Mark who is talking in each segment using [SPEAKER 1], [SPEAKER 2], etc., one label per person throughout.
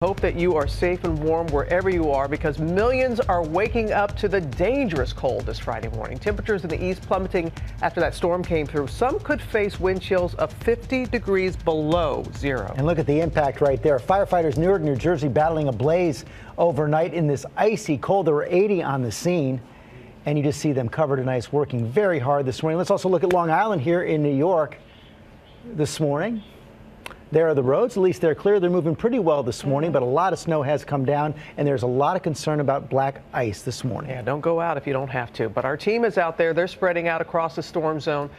[SPEAKER 1] Hope that you are safe and warm wherever you are, because millions are waking up to the dangerous cold this Friday morning. Temperatures in the east plummeting after that storm came through. Some could face wind chills of 50 degrees below zero.
[SPEAKER 2] And look at the impact right there. Firefighters Newark, New Jersey battling a blaze overnight in this icy cold. There were 80 on the scene. And you just see them covered in ice working very hard this morning. Let's also look at Long Island here in New York this morning. There are the roads, at least they're clear. They're moving pretty well this morning, but a lot of snow has come down, and there's a lot of concern about black ice this morning.
[SPEAKER 1] Yeah, don't go out if you don't have to. But our team is out there. They're spreading out across the storm zone.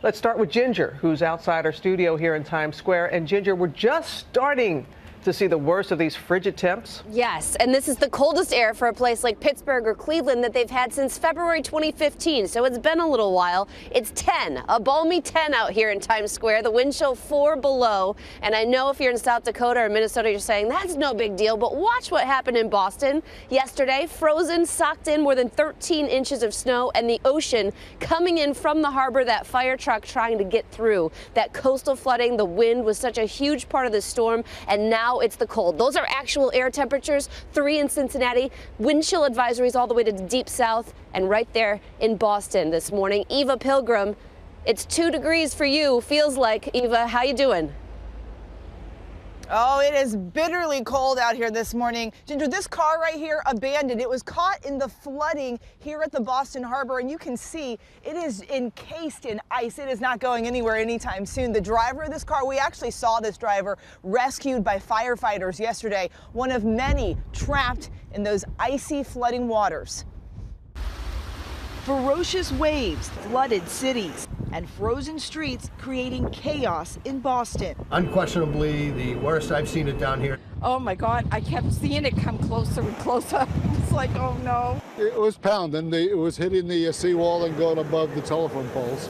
[SPEAKER 1] Let's start with Ginger, who's outside our studio here in Times Square. And Ginger, we're just starting to see the worst of these frigid temps.
[SPEAKER 3] Yes, and this is the coldest air for a place like Pittsburgh or Cleveland that they've had since February 2015, so it's been a little while. It's 10, a balmy 10 out here in Times Square. The wind chill 4 below, and I know if you're in South Dakota or Minnesota, you're saying that's no big deal, but watch what happened in Boston yesterday. Frozen, socked in more than 13 inches of snow, and the ocean coming in from the harbor, that fire truck trying to get through. That coastal flooding, the wind was such a huge part of the storm, and now it's the cold. Those are actual air temperatures, 3 in Cincinnati, wind chill advisories all the way to the deep south, and right there in Boston this morning. Eva Pilgrim, it's 2 degrees for you, feels like. Eva, how you doing?
[SPEAKER 4] Oh, it is bitterly cold out here this morning. Ginger, this car right here, abandoned. It was caught in the flooding here at the Boston Harbor, and you can see it is encased in ice. It is not going anywhere anytime soon. The driver of this car, we actually saw this driver rescued by firefighters yesterday, one of many trapped in those icy flooding waters. Ferocious waves flooded cities and frozen streets, creating chaos in Boston.
[SPEAKER 5] Unquestionably the worst. I've seen it down here.
[SPEAKER 6] Oh my God, I kept seeing it come closer and closer. It's like, oh no.
[SPEAKER 7] It was pounding. It was hitting the seawall and going above the telephone poles.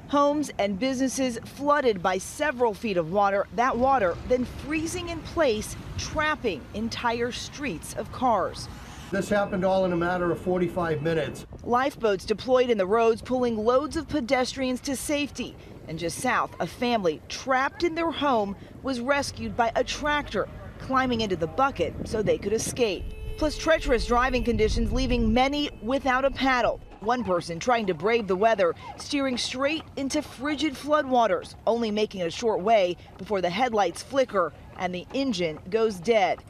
[SPEAKER 4] Homes and businesses flooded by several feet of water, that water then freezing in place, trapping entire streets of cars.
[SPEAKER 5] This happened all in a matter of 45 minutes.
[SPEAKER 4] Lifeboats deployed in the roads, pulling loads of pedestrians to safety. And just south, a family trapped in their home was rescued by a tractor, climbing into the bucket so they could escape. Plus treacherous driving conditions, leaving many without a paddle. One person trying to brave the weather, steering straight into frigid floodwaters, only making a short way before the headlights flicker and the engine goes dead.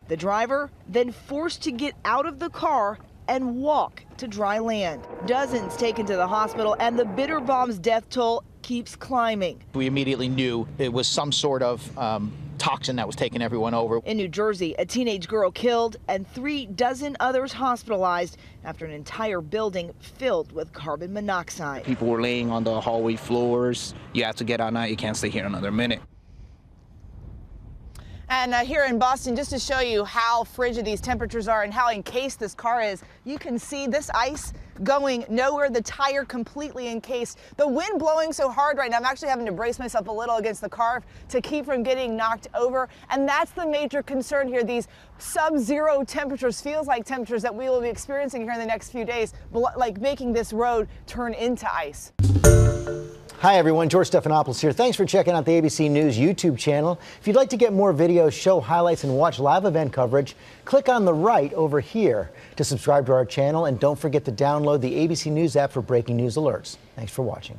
[SPEAKER 4] The driver then forced to get out of the car and walk to dry land. Dozens taken to the hospital, and the Bitterbomb's death toll keeps climbing.
[SPEAKER 8] We immediately knew it was some sort of toxin that was taking everyone over.
[SPEAKER 4] In New Jersey, a teenage girl killed and 36 others hospitalized after an entire building filled with carbon monoxide.
[SPEAKER 8] People were laying on the hallway floors. You have to get out now. You can't stay here another minute.
[SPEAKER 4] And here in Boston, just to show you how frigid these temperatures are and how encased this car is, you can see this ice going nowhere, the tire completely encased. The wind blowing so hard right now, I'm actually having to brace myself a little against the car to keep from getting knocked over. And that's the major concern here. These sub-zero temperatures, feels like temperatures that we will be experiencing here in the next few days, like making this road turn into ice.
[SPEAKER 2] Hi everyone, George Stephanopoulos here. Thanks for checking out the ABC News YouTube channel. If you'd like to get more videos, show highlights, and watch live event coverage, click on the right over here to subscribe to our channel, and don't forget to download the ABC News app for breaking news alerts. Thanks for watching.